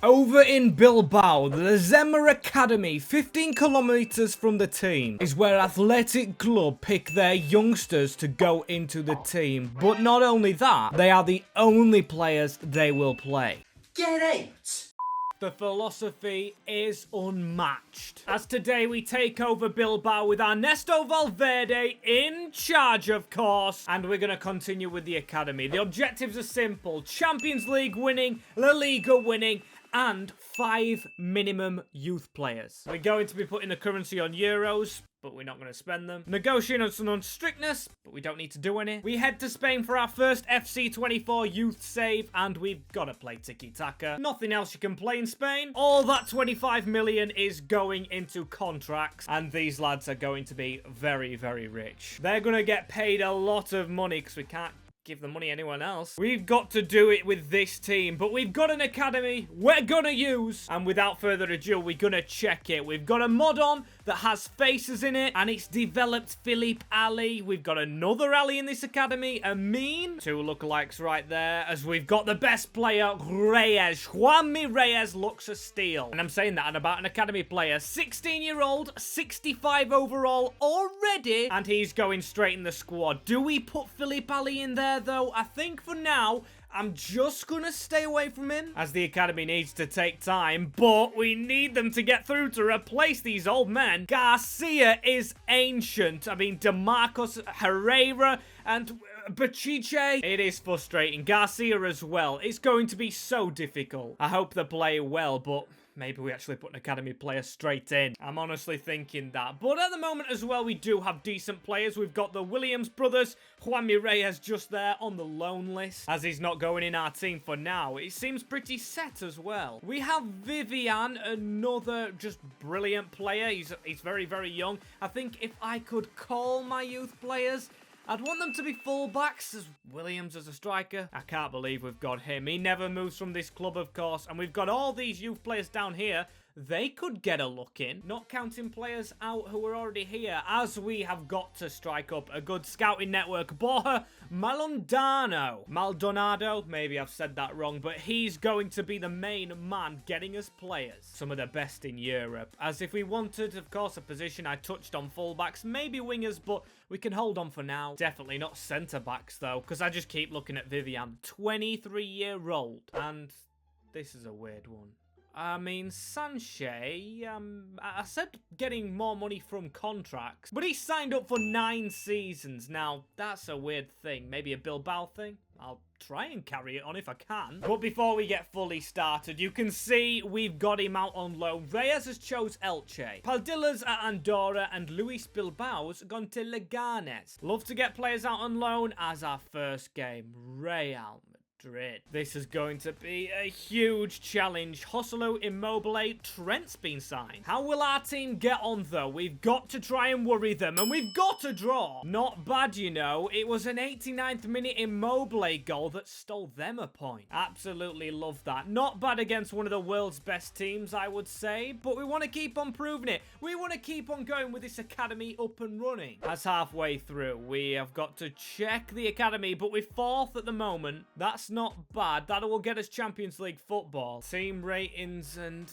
Over in Bilbao, the Zema Academy, 15 kilometers from the team, is where Atletic Club pick their youngsters to go into the team. But not only that, they are the only players they will play. Get out! The philosophy is unmatched, as today we take over Bilbao with Ernesto Valverde in charge, of course, and we're going to continue with the academy. The objectives are simple: Champions League winning, La Liga winning, and 5 minimum youth players. We're going to be putting the currency on euros, but we're not going to spend them. Negotiating on strictness, but we don't need to do any. We head to Spain for our first FC24 youth save, and we've got to play tiki-taka. Nothing else you can play in Spain. All that 25 million is going into contracts, and these lads are going to be very, very rich. They're going to get paid a lot of money because we can't give the money anyone else. We've got to do it with this team, but we've got an academy we're gonna use, and without further ado, we're gonna check it. We've got a mod on that has faces in it, and it's developed Philippe Alli. We've got another Alli in this academy, Amin. 2 lookalikes right there, as we've got the best player, Reyes. Juanmi Reyes looks a steal. And I'm saying that about an academy player. 16-year-old, 65 overall already, and he's going straight in the squad. Do we put Philippe Alli in there, though? I think for now, I'm just gonna stay away from him, as the academy needs to take time, but we need them to get through to replace these old men. Garcia is ancient. I mean, DeMarcos, Herrera, and Bachiche. It is frustrating. Garcia as well. It's going to be so difficult. I hope they play well, but maybe we actually put an academy player straight in. I'm honestly thinking that. But at the moment as well, we do have decent players. We've got the Williams brothers. Juanmi Reyes just there on the loan list, as he's not going in our team for now. It seems pretty set as well. We have Vivian, another just brilliant player. He's very, very young. I think if I could call my youth players, I'd want them to be fullbacks, as Williams as a striker. I can't believe we've got him. He never moves from this club, of course. And we've got all these youth players down here. They could get a look in, not counting players out who are already here, as we have got to strike up a good scouting network. Borja Maldonado, maybe I've said that wrong, but he's going to be the main man getting us players. Some of the best in Europe, as if we wanted, of course, a position, I touched on fullbacks, maybe wingers, but we can hold on for now. Definitely not centre-backs, though, because I just keep looking at Vivian, 23-year-old, and this is a weird one. I mean, Sanchez, I said getting more money from contracts, but he signed up for 9 seasons. Now, that's a weird thing. Maybe a Bilbao thing? I'll try and carry it on if I can. But before we get fully started, you can see we've got him out on loan. Reyes has chose Elche. Paldilla's at Andorra, and Luis Bilbao's gone to Leganes. Love to get players out on loan as our first game. Real Madrid. This is going to be a huge challenge. Joselu Immobile, Trent's been signed. How will our team get on, though? We've got to try and worry them, and we've got to draw. Not bad, you know. It was an 89th minute Immobile goal that stole them a point. Absolutely love that. Not bad against one of the world's best teams, I would say, but we want to keep on proving it. We want to keep on going with this academy up and running. That's halfway through. We have got to check the academy, but we're 4th at the moment. That's not bad. That will get us Champions League football. Team ratings, and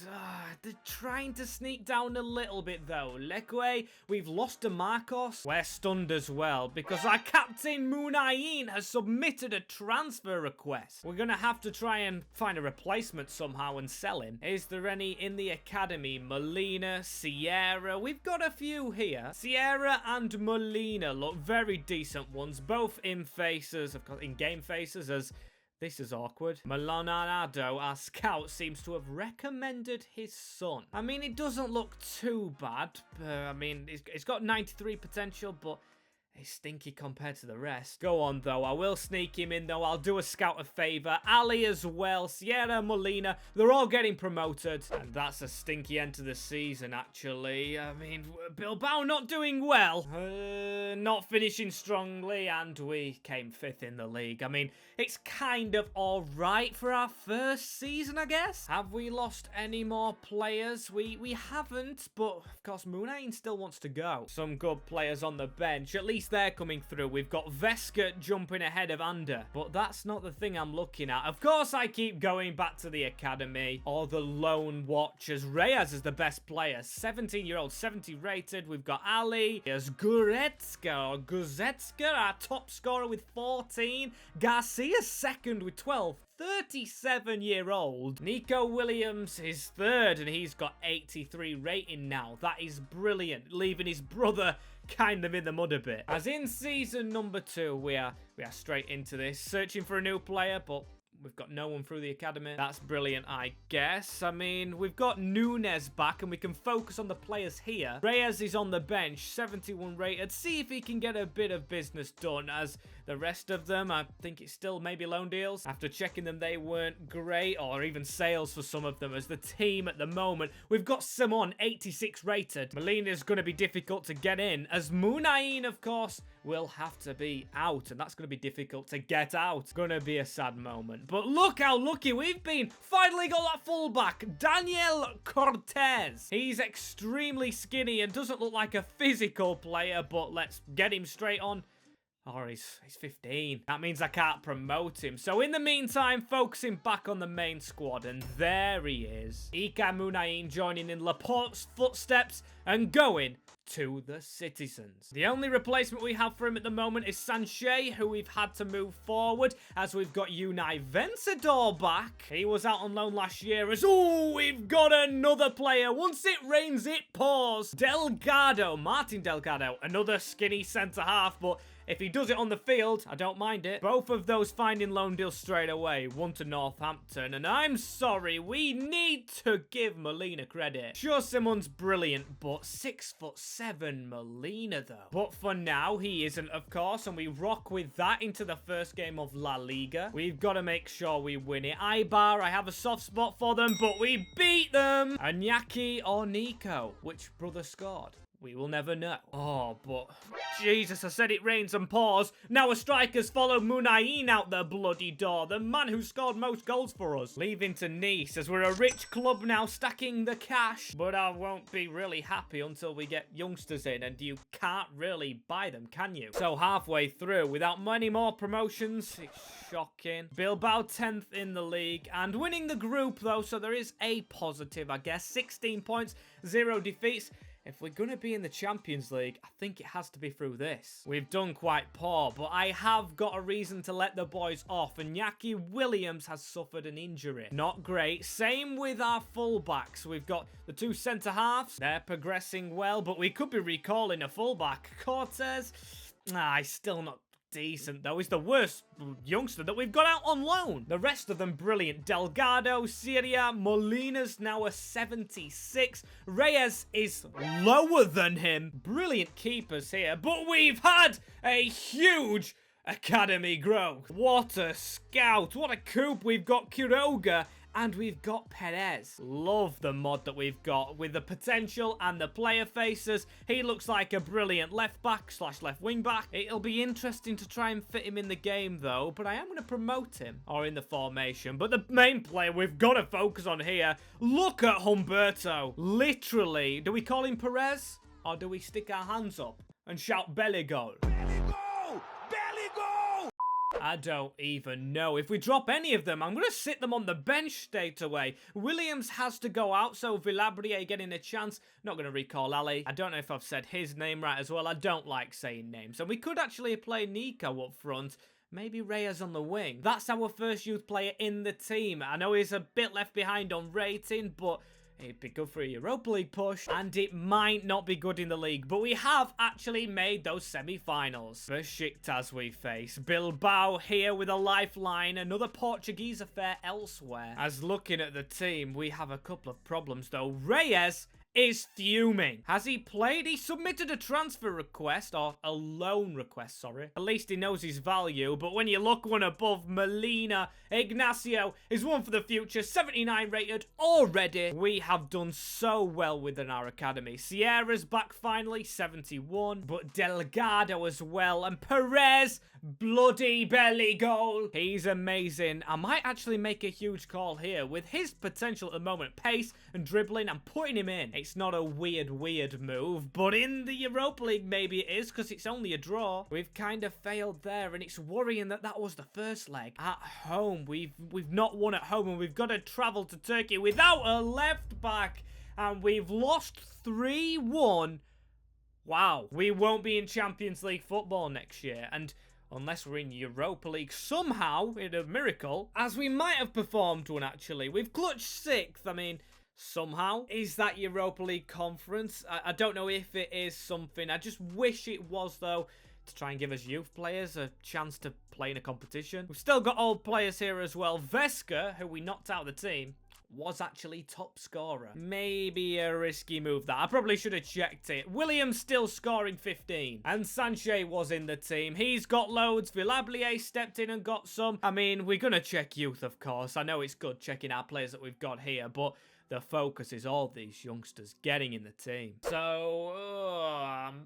they're trying to sneak down a little bit, though. Leque, we've lost DeMarcos. We're stunned as well, because our captain Munain has submitted a transfer request. We're going to have to try and find a replacement somehow and sell him. Is there any in the academy? Molina, Sierra. We've got a few here. Sierra and Molina look very decent ones, both in faces, of course, in game faces, as this is awkward. Bernardo, our scout, seems to have recommended his son. I mean, it doesn't look too bad. I mean, it's got 93 potential, but he's stinky compared to the rest. Go on, though. I will sneak him in, though. I'll do a scout a favor. Alli as well. Sierra, Molina. They're all getting promoted. And that's a stinky end to the season, actually. I mean, Bilbao not doing well. Not finishing strongly. And we came 5th in the league. I mean, it's kind of all right for our first season, I guess. Have we lost any more players? We haven't. But, of course, Munain still wants to go. Some good players on the bench. At least least they're coming through. We've got Veska jumping ahead of Ander, but that's not the thing I'm looking at. Of course, I keep going back to the academy or the lone watchers. Reyes is the best player, 17-year-old, 70 rated. We've got Alli. There's Goretzka, our top scorer with 14. Garcia second with 12. 37-year-old. Nico Williams is third, and he's got 83 rating now. That is brilliant, leaving his brother kind of in the mud a bit. As in season number 2, we are straight into this, searching for a new player, but we've got no one through the academy. That's brilliant, I guess. I mean, we've got Nunes back, and we can focus on the players here. Reyes is on the bench, 71 rated. See if he can get a bit of business done, as the rest of them, I think it's still maybe loan deals. After checking them, they weren't great, or even sales for some of them, as the team at the moment. We've got Simon, 86 rated. Molina's going to be difficult to get in, as Munain, of course, will have to be out, and that's going to be difficult to get out. Going to be a sad moment. But look how lucky we've been. Finally got that fullback, Daniel Cortez. He's extremely skinny and doesn't look like a physical player, but let's get him straight on. Oh, he's 15. That means I can't promote him. So in the meantime, focusing back on the main squad. And there he is. Ika Munain joining in Laporte's footsteps and going to the Citizens. The only replacement we have for him at the moment is Sanchez, who we've had to move forward, as we've got Unai Vencedor back. He was out on loan last year, as we've got another player. Once it rains, it pours. Delgado, Martin Delgado, another skinny centre-half, but if he does it on the field, I don't mind it. Both of those finding loan deals straight away. One to Northampton. And I'm sorry, we need to give Molina credit. Sure, Simon's brilliant, but 6'7" Molina, though. But for now, he isn't, of course. And we rock with that into the first game of La Liga. We've got to make sure we win it. Ibar, I have a soft spot for them, but we beat them. Iñaki or Nico? Which brother scored? We will never know. Oh, but Jesus, I said it rains and pours. Now a striker's followed Munain out the bloody door. The man who scored most goals for us. Leaving to Nice, as we're a rich club now, stacking the cash. But I won't be really happy until we get youngsters in, and you can't really buy them, can you? So halfway through, without many more promotions, it's shocking. Bilbao 10th in the league, and winning the group though, so there is a positive, I guess. 16 points, 0 defeats. If we're going to be in the Champions League, I think it has to be through this. We've done quite poor, but I have got a reason to let the boys off. And Iñaki Williams has suffered an injury. Not great. Same with our fullbacks. We've got the two centre-halves. They're progressing well, but we could be recalling a fullback. Cortez, he's still not decent, though. He's the worst youngster that we've got out on loan. The rest of them brilliant. Delgado, Syria, Molina's now a 76. Reyes is lower than him. Brilliant keepers here, but we've had a huge academy growth. What a scout. What a coup. We've got Quiroga. And we've got Perez. Love the mod that we've got with the potential and the player faces. He looks like a brilliant left back / left wing back. It'll be interesting to try and fit him in the game though, but I am going to promote him or in the formation. But the main player we've got to focus on here. Look at Humberto. Literally. Do we call him Perez or do we stick our hands up and shout belly goal? I don't even know. If we drop any of them, I'm going to sit them on the bench straight away. Williams has to go out, so Villabrier getting a chance. Not going to recall Alli. I don't know if I've said his name right as well. I don't like saying names. And we could actually play Nico up front. Maybe Reyes on the wing. That's our first youth player in the team. I know he's a bit left behind on rating, but it'd be good for a Europa League push, and it might not be good in the league, but we have actually made those semi-finals. Besiktas we face. Bilbao here with a lifeline. Another Portuguese affair elsewhere. As looking at the team, we have a couple of problems though. Reyes is fuming. Has he played? He submitted a transfer request, or a loan request, sorry. At least he knows his value, but when you look one above, Molina, Ignacio is one for the future, 79 rated already. We have done so well within our academy. Sierra's back finally, 71, but Delgado as well, and Perez bloody belly goal. He's amazing. I might actually make a huge call here. With his potential at the moment, pace and dribbling, I'm putting him in. It's not a weird move, but in the Europa League maybe it is, because it's only a draw. We've kind of failed there, and it's worrying that that was the first leg. At home, we've not won at home, and we've got to travel to Turkey without a left back, and we've lost 3-1. Wow, we won't be in Champions League football next year, and unless we're in Europa League somehow, in a miracle, as we might have performed one actually. We've clutched 6th, I mean, somehow. Is that Europa League conference? I don't know if it is something. I just wish it was, though, to try and give us youth players a chance to play in a competition. We've still got old players here as well. Veska, who we knocked out of the team, was actually top scorer. Maybe a risky move that. I probably should have checked it. Williams still scoring 15. And Sanchez was in the team. He's got loads. Villablier stepped in and got some. I mean, we're going to check youth, of course. I know it's good checking our players that we've got here, but the focus is all these youngsters getting in the team. So,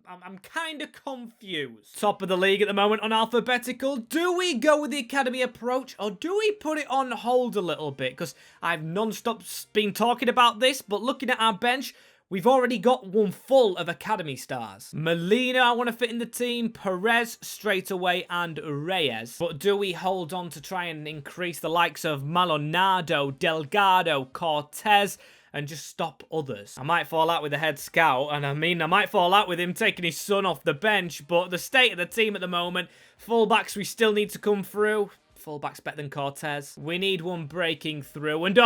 I'm kind of confused. Top of the league at the moment on alphabetical. Do we go with the academy approach, or do we put it on hold a little bit? Because I've non-stop been talking about this, but looking at our bench, we've already got one full of academy stars. Molina, I want to fit in the team. Perez straight away, and Reyes. But do we hold on to try and increase the likes of Maldonado, Delgado, Cortez, and just stop others? I might fall out with the head scout, and I mean, I might fall out with him taking his son off the bench, but the state of the team at the moment, fullbacks we still need to come through. Fullbacks better than Cortez. We need one breaking through, and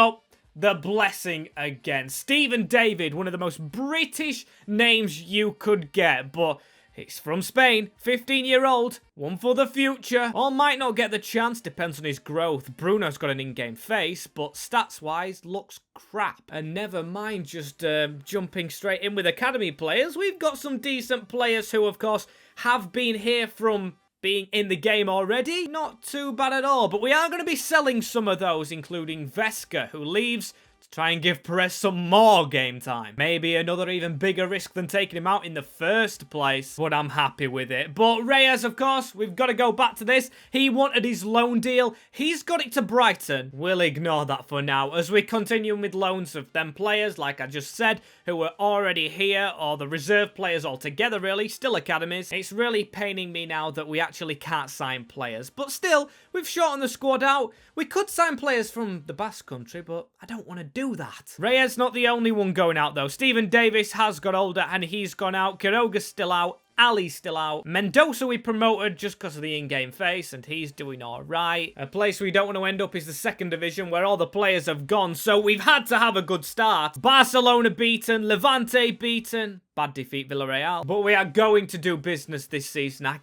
the blessing again. Stephen David, one of the most British names you could get, but he's from Spain, 15-year-old, one for the future, or might not get the chance, depends on his growth. Bruno's got an in-game face, but stats-wise, looks crap. And never mind just jumping straight in with academy players, we've got some decent players who, of course, have been here from being in the game already. Not too bad at all, but we are going to be selling some of those, including Veska, who leaves to try and give Perez some more game time. Maybe another even bigger risk than taking him out in the first place, but I'm happy with it. But Reyes, of course, we've got to go back to this. He wanted his loan deal. He's got it to Brighton. We'll ignore that for now, as we continue with loans of them players, like I just said, who were already here, or the reserve players altogether, really, still academies. It's really paining me now that we actually can't sign players, but still, we've shortened the squad out. We could sign players from the Basque country, but I don't want to do that. Reyes not the only one going out, though. Stephen Davis has got older, and he's gone out. Quiroga's still out. Alli's still out. Mendoza we promoted just because of the in-game face, and he's doing all right. A place we don't want to end up is the second division, where all the players have gone, so we've had to have a good start. Barcelona beaten, Levante beaten. Bad defeat, Villarreal. But we are going to do business this season. I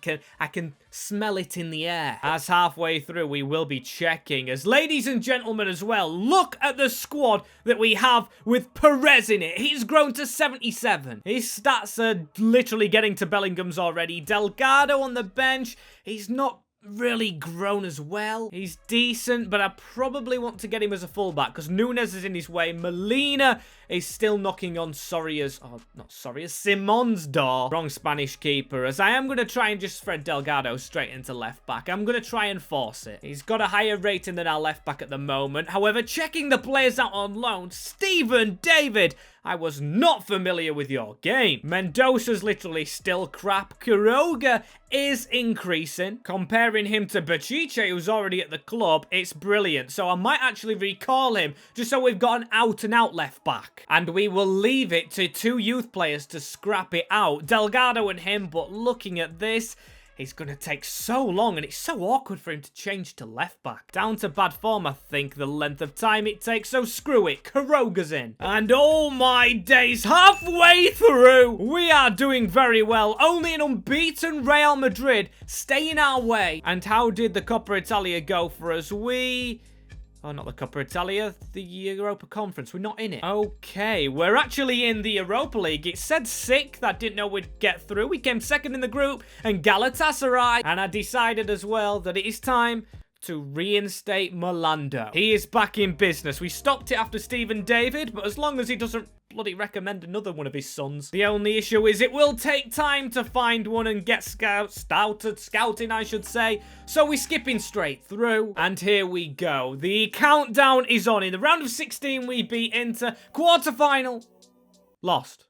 can smell it in the air. As halfway through, we will be checking. As ladies and gentlemen as well, look at the squad that we have with Perez in it. He's grown to 77. His stats are literally getting to Bellingham's already. Delgado on the bench. He's not really grown as well. He's decent, but I probably want to get him as a fullback because Nunes is in his way. Molina is still knocking on Simon's door. Wrong Spanish keeper, as I am going to try and just spread Delgado straight into left back. I'm going to try and force it. He's got a higher rating than our left back at the moment. However, checking the players out on loan, Stephen David, I was not familiar with your game. Mendoza's literally still crap. Quiroga is increasing. Comparing him to Bachiche, who's already at the club, it's brilliant. So I might actually recall him, just so we've got an out-and-out left back. And we will leave it to two youth players to scrap it out. Delgado and him, but looking at this, he's going to take so long, and it's so awkward for him to change to left back. Down to bad form, I think, the length of time it takes, so screw it. Quiroga's in. And oh my days, halfway through, we are doing very well. Only an unbeaten Real Madrid staying our way. And how did the Coppa Italia go for us? Oh, not the Coppa Italia, the Europa Conference. We're not in it. Okay, we're actually in the Europa League. It said sick that didn't know we'd get through. We came second in the group, and Galatasaray. And I decided as well that it is time to reinstate Molando. He is back in business. We stopped it after Stephen David, but as long as he doesn't bloody recommend another one of his sons. The only issue is it will take time to find one and get scouting, I should say. So we're skipping straight through. And here we go. The countdown is on. In the round of 16, we beat Inter. Quarterfinal. Lost.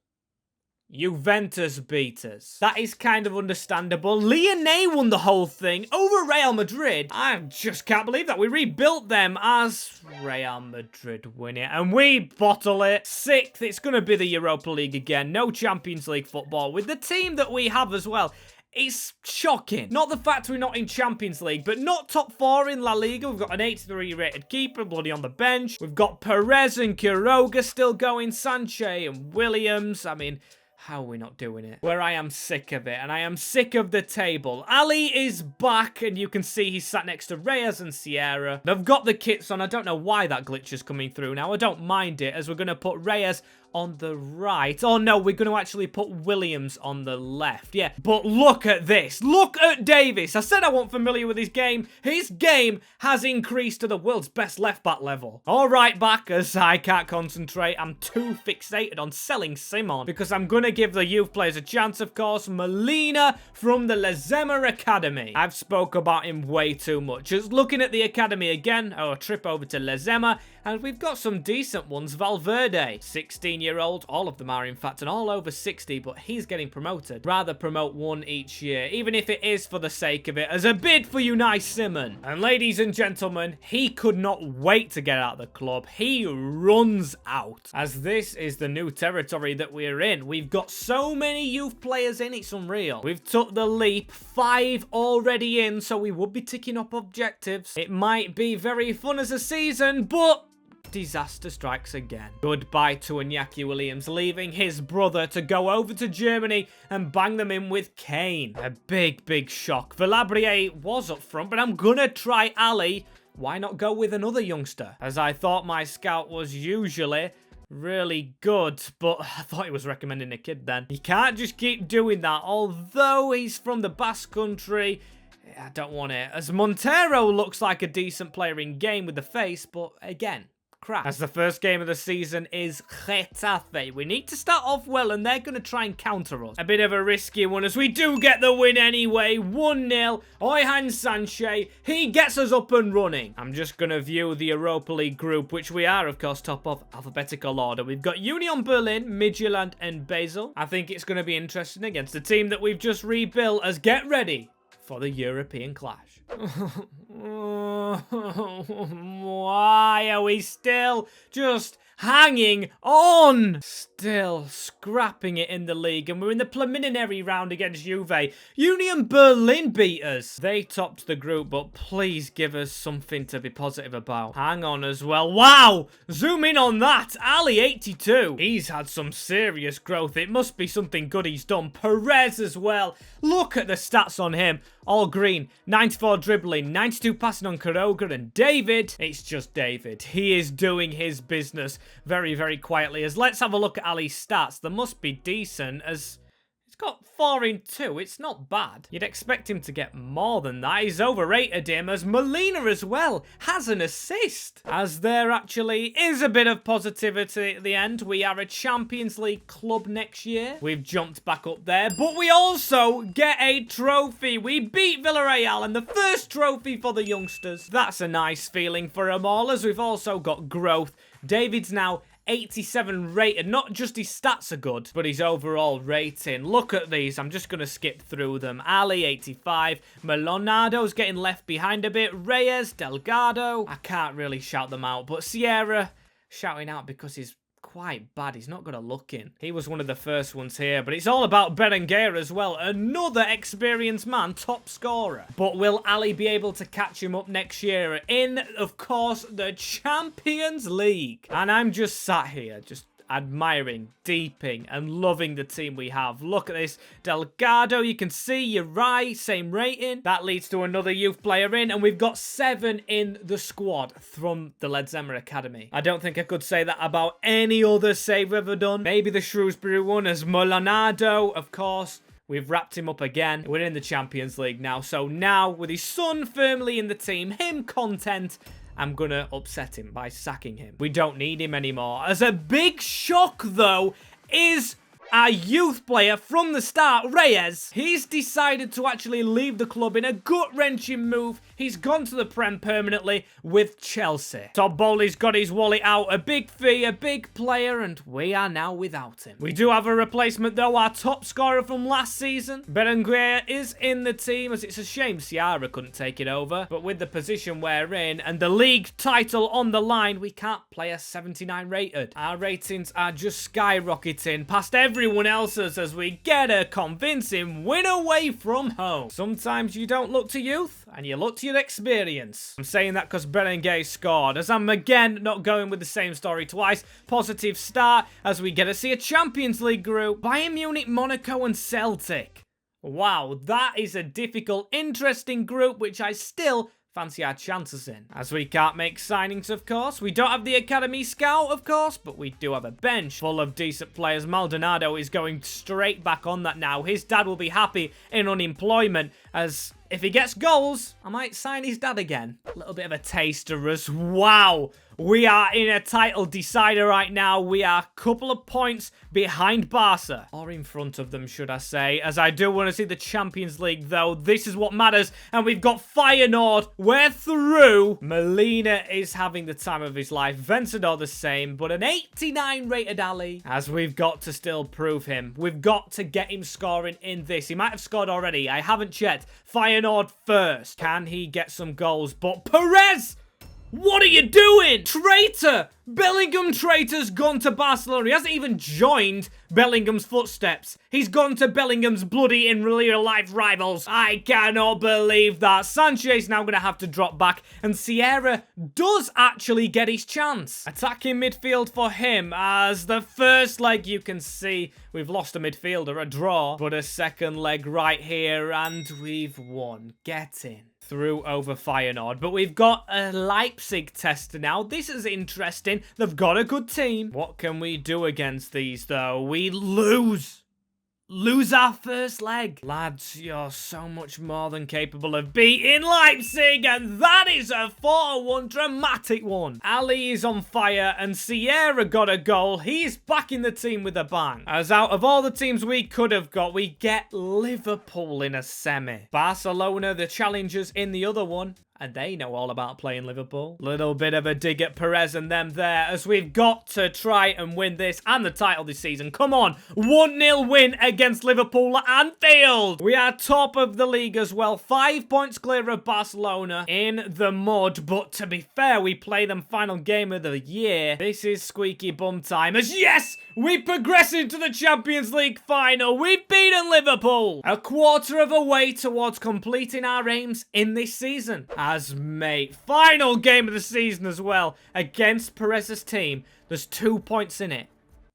Juventus beat us. That is kind of understandable. Lyonnais won the whole thing over Real Madrid. I just can't believe that. We rebuilt them as Real Madrid win it. And we bottle it. 6th. It's going to be the Europa League again. No Champions League football with the team that we have as well. It's shocking. Not the fact we're not in Champions League, but not top 4 in La Liga. We've got an 83 rated keeper, bloody on the bench. We've got Perez and Quiroga still going. Sanchez and Williams. I mean, how are we not doing it? Where I am sick of it, and I am sick of the table. Alli is back, and you can see he's sat next to Reyes and Sierra. They've got the kits on. I don't know why that glitch is coming through now. I don't mind it, as we're going to put Reyes on the right. Oh no, we're going to actually put Williams on the left. Yeah, but look at this. Look at Davis. I said I wasn't familiar with his game. His game has increased to the world's best left back level. All right, back, as I can't concentrate. I'm too fixated on selling Simon because I'm going to give the youth players a chance, of course. Molina from the Lezema Academy. I've spoke about him way too much. Just looking at the academy again. Oh, a trip over to Lezema. And we've got some decent ones. Valverde, 16-year-old. All of them are, in fact, and all over 60, but he's getting promoted. Rather promote one each year, even if it is for the sake of it, as a bid for Unai Simon. And ladies and gentlemen, he could not wait to get out of the club. He runs out, as this is the new territory that we're in. We've got so many youth players in, it's unreal. We've took the leap, 5 already in, so we would be ticking up objectives. It might be very fun as a season, but disaster strikes again. Goodbye to Iñaki Williams, leaving his brother to go over to Germany and bang them in with Kane. A big shock. Vilabria was up front, but I'm gonna try Alli. Why not go with another youngster? As I thought my scout was usually really good, but I thought he was recommending a kid then. You can't just keep doing that, although he's from the Basque country. I don't want it. As Montero looks like a decent player in game with the face, but again, crap. As the first game of the season is Getafe. We need to start off well, and they're going to try and counter us. A bit of a risky one, as we do get the win anyway. 1-0. Oyhan Sanchez. He gets us up and running. I'm just going to view the Europa League group, which we are, of course, top of alphabetical order. We've got Union Berlin, Midtjylland, and Basel. I think it's going to be interesting against the team that we've just rebuilt, as get ready for the European clash. Why are we still just hanging on? Still scrapping it in the league, and we're in the preliminary round against Juve. Union Berlin beat us. They topped the group, but please give us something to be positive about. Hang on as well. Wow! Zoom in on that. Alli, 82. He's had some serious growth. It must be something good he's done. Perez as well. Look at the stats on him. All green. 94 dribbling, 92 passing on Quiroga, and David. It's just David. He is doing his business very quietly. As let's have a look at Alli's stats. They must be decent, as he's got 4 in 2. It's not bad. You'd expect him to get more than that. He's overrated him, as Molina as well has an assist. As there actually is a bit of positivity at the end. We are a Champions League club next year. We've jumped back up there, but we also get a trophy. We beat Villarreal, and the first trophy for the youngsters. That's a nice feeling for them all, as we've also got growth. David's now 87 rated. Not just his stats are good, but his overall rating. Look at these. I'm just going to skip through them. Alli, 85. Melonado's getting left behind a bit. Reyes, Delgado. I can't really shout them out, but Sierra shouting out because he's quite bad. He's not got a look in. He was one of the first ones here, but it's all about Berenguer as well. Another experienced man, top scorer. But will Alli be able to catch him up next year in, of course, the Champions League? And I'm just sat here, just admiring, deeping, and loving the team we have. Look at this. Delgado, you can see, you're right, same rating. That leads to another youth player in, and we've got 7 in the squad from the Lezema Academy. I don't think I could say that about any other save we've ever done. Maybe the Shrewsbury one, as Molinado, of course, We've wrapped him up again. We're in the Champions League now. So now, with his son firmly in the team, him content, I'm gonna upset him by sacking him. We don't need him anymore. As a big shock, though, is our youth player from the start, Reyes. He's decided to actually leave the club in a gut-wrenching move. He's gone to the Prem permanently with Chelsea. Todd Bowley's got his wallet out. A big fee, a big player, and we are now without him. We do have a replacement, though. Our top scorer from last season, Berenguer, is in the team, as it's a shame Ciara couldn't take it over. But with the position we're in and the league title on the line, we can't play a 79 rated. Our ratings are just skyrocketing past everyone else's as we get a convincing win away from home. Sometimes you don't look to youth, and you look to your experience. I'm saying that because Berenguer scored, as I'm again not going with the same story twice. Positive start as we get to see a Champions League group. Bayern Munich, Monaco and Celtic. Wow, that is a difficult, interesting group, which I still fancy our chances in. As we can't make signings, of course. We don't have the academy scout, of course, but we do have a bench full of decent players. Maldonado is going straight back on that now. His dad will be happy in unemployment, as if he gets goals, I might sign his dad again. A little bit of a taster as wow. We are in a title decider right now. We are a couple of points behind Barca. Or in front of them, should I say. As I do want to see the Champions League, though. This is what matters. And we've got Feyenoord. We're through. Molina is having the time of his life. Vencedor the same. But an 89 rated Alli. As we've got to still prove him. We've got to get him scoring in this. He might have scored already. I haven't checked. Feyenoord first. Can he get some goals? But Perez! What are you doing? Traitor! Bellingham traitor's gone to Barcelona. He hasn't even joined Bellingham's footsteps. He's gone to Bellingham's bloody in real life rivals. I cannot believe that. Sanchez now going to have to drop back. And Sierra does actually get his chance. Attacking midfield for him as the first leg you can see. We've lost a midfielder, a draw. But a second leg right here and we've won. Get in. Through over Feyenoord. But we've got a Leipzig tester now. This is interesting. They've got a good team. What can we do against these, though? We lose. Lose our first leg. Lads, you're so much more than capable of beating Leipzig, and that is a 4-1 dramatic one. Alli is on fire, and Sierra got a goal. He's back in the team with a bang. As out of all the teams we could have got, we get Liverpool in a semi. Barcelona, the challengers, in the other one. And they know all about playing Liverpool. Little bit of a dig at Perez and them there, as we've got to try and win this and the title this season. Come on, 1-0 win against Liverpool at Anfield. We are top of the league as well. 5 points clear of Barcelona in the mud. But to be fair, we play them final game of the year. This is squeaky bum time, as yes, we progress into the Champions League final. We've beaten Liverpool. A quarter of a way towards completing our aims in this season. As mate, final game of the season as well against Perez's team. There's 2 points in it.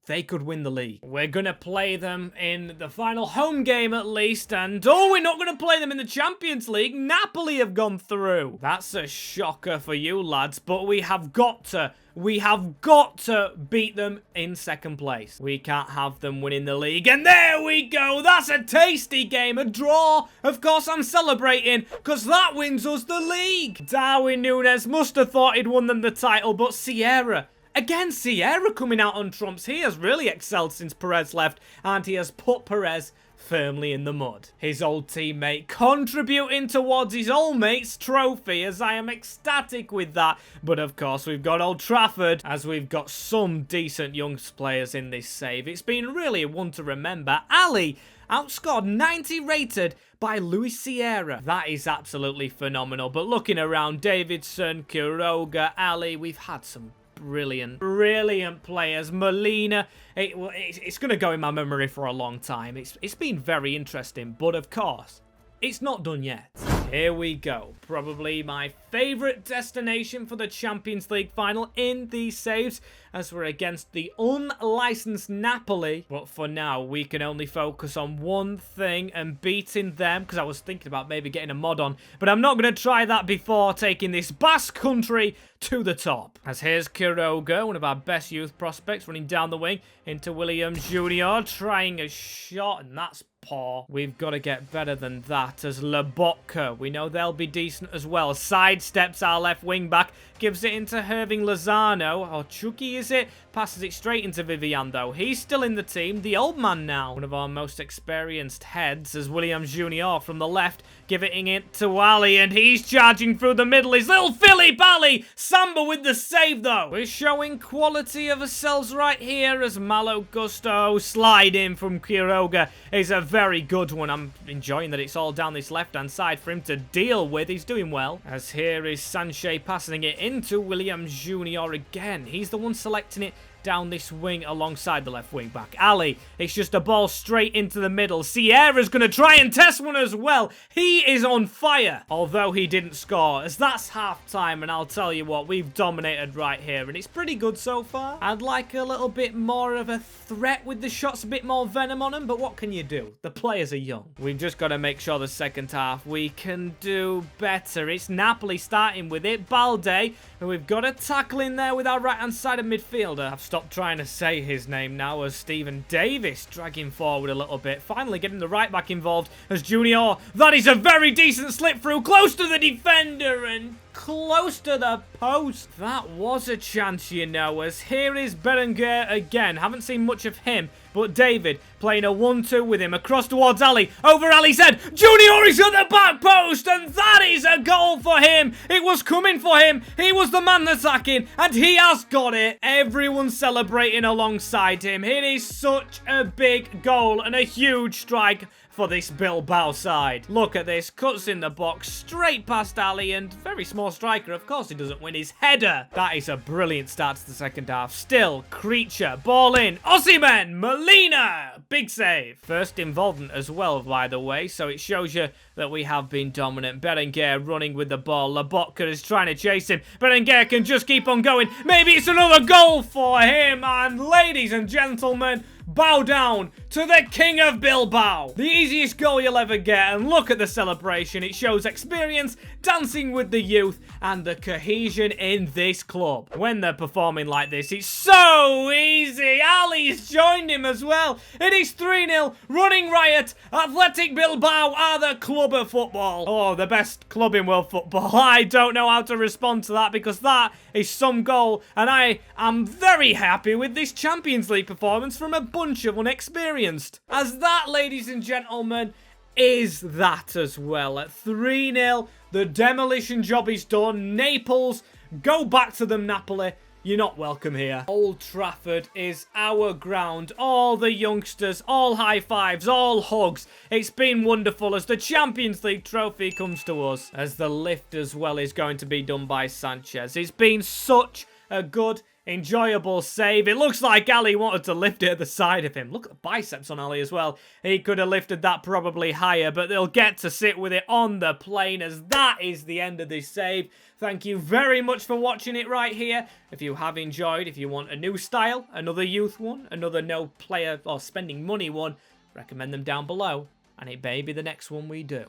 They could win the league. We're going to play them in the final home game at least. And oh, we're not going to play them in the Champions League. Napoli have gone through. That's a shocker for you lads. But we have got to beat them in second place. We can't have them winning the league. And there we go. That's a tasty game. A draw. Of course, I'm celebrating because that wins us the league. Darwin Núñez must have thought he'd won them the title. But Sierra... Again, Sierra coming out on trumps. He has really excelled since Perez left, and he has put Perez firmly in the mud. His old teammate contributing towards his old mate's trophy, as I am ecstatic with that. But of course, we've got Old Trafford, as we've got some decent young players in this save. It's been really one to remember. Alli outscored 90 rated by Luis Sierra. That is absolutely phenomenal. But looking around, Davidson, Quiroga, Alli, we've had some brilliant players. Molina, it's going to go in my memory for a long time. It's been very interesting, but of course, it's not done yet. Here we go. Probably my favourite destination for the Champions League final in these saves, as we're against the unlicensed Napoli. But for now, we can only focus on one thing and beating them, because I was thinking about maybe getting a mod on, but I'm not going to try that before taking this Basque country to the top. As here's Quiroga, one of our best youth prospects, running down the wing into Williams Jr., trying a shot, and that's poor. We've got to get better than that. As Lobotka, we know they'll be decent as well. Sidesteps our left wing back. Gives it into Herving Lozano. Or Chucky, is it? Passes it straight into Vivian, though. He's still in the team. The old man now. One of our most experienced heads as Williams Jr. from the left. Giving it to Alli, and he's charging through the middle. His little Philip Alli. Samba with the save, though. We're showing quality of ourselves right here as Malo Gusto slide in from Quiroga is a very good one. I'm enjoying that it's all down this left-hand side for him to deal with. He's doing well. As here is Sanchez passing it into Williams Jr. again. He's the one selecting it down this wing alongside the left wing back. Alli, it's just a ball straight into the middle. Sierra's going to try and test one as well. He is on fire, although he didn't score, as that's half-time, and I'll tell you what, we've dominated right here, and it's pretty good so far. I'd like a little bit more of a threat with the shots, a bit more venom on them, but what can you do? The players are young. We've just got to make sure the second half we can do better. It's Napoli starting with it. Balde, who we've got a tackle in there with our right-hand side of midfielder. I've stopped trying to say his name now as Stephen Davis dragging forward a little bit. Finally getting the right back involved as Junior. That is a very decent slip through. Close to the defender and close to the post. That was a chance, you know, as here is Berenguer again. Haven't seen much of him, but David playing a 1-2 with him across towards Alli. Over Alli's head. Junior is at the back post, and that is a goal for him. It was coming for him. He was the man attacking, and he has got it. Everyone's celebrating alongside him. It is such a big goal and a huge strike for this Bilbao side. Look at this. Cuts in the box, straight past Alli, and very small striker. Of course he doesn't win his header. That is a brilliant start to the second half. Still, Creature, ball in. Osimhen, Molina, big save. First involvement as well, by the way, so it shows you that we have been dominant. Berenguer running with the ball. Lobotka is trying to chase him. Berenguer can just keep on going. Maybe it's another goal for him. And ladies and gentlemen, bow down to the king of Bilbao. The easiest goal you'll ever get, and look at the celebration. It shows experience, dancing with the youth, and the cohesion in this club. When they're performing like this, it's so easy. Alli's joined him as well. It is 3-0, running riot. Athletic Bilbao are the club of football. Oh, the best club in world football. I don't know how to respond to that, because that is some goal, and I am very happy with this Champions League performance from a bunch of unexperienced. As that, ladies and gentlemen, is that as well. At 3-0, the demolition job is done. Naples, go back to them, Napoli. You're not welcome here. Old Trafford is our ground. All the youngsters, all high fives, all hugs. It's been wonderful as the Champions League trophy comes to us. As the lift as well is going to be done by Sanchez. It's been such a good, enjoyable save. It looks like Alli wanted to lift it at the side of him. Look at the biceps on Alli as well. He could have lifted that probably higher, but they'll get to sit with it on the plane as that is the end of this save. Thank you very much for watching it right here. If you have enjoyed, if you want a new style, another youth one, another no player or spending money one, recommend them down below, and it may be the next one we do.